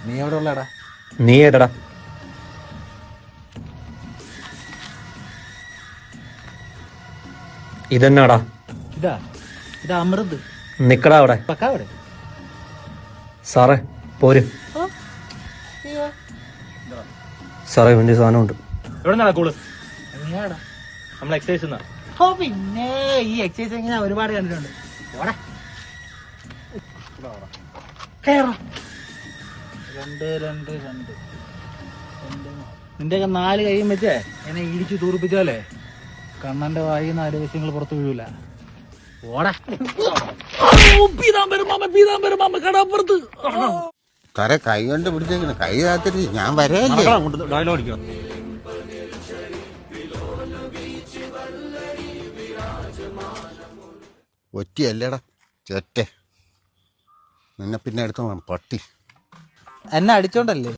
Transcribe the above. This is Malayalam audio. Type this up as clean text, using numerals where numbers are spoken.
നീ എവിടെ ഉള്ളടാ? നീ ഏതടാ? ഇതെന്നാടാ? ഇതാ ഇതാ അമൃത്. നിക്കടാ അവിടെ. പക്കാവിടെ സാറേ പോര്. സാറേ വേണ്ടി സാധനമുണ്ട്. എവിടെ നിന്നാ കൂള്? നമ്മൾ എക്സസൈസ് പിന്നെ ഈ എക്സസൈസ് ഇങ്ങനെ ഒരുപാട് കണ്ടിട്ടുണ്ട്. നിന്റെയൊക്കെ 4 കൈയും വെച്ചേ എന്നെ ഇടിച്ചു തൂറിപ്പിച്ചാലേ കണ്ണന്റെ വായി 4 വശങ്ങൾ പുറത്തു വീഴൂല. ഓടാ കടപ്പുറത്ത് സാറേ കൈ കൊണ്ട് പിടിച്ചേക്കണ കൈ കാത്തിട്ട് ഞാൻ വരല്ലേ. ഡയലോഗ് അടിക്കുക. ഒറ്റയല്ലേടാ ചേറ്റെ, നിന്നെ പിന്നെ എടുത്തോളാം പട്ടി. എന്നെ അടിച്ചോണ്ടല്ലേ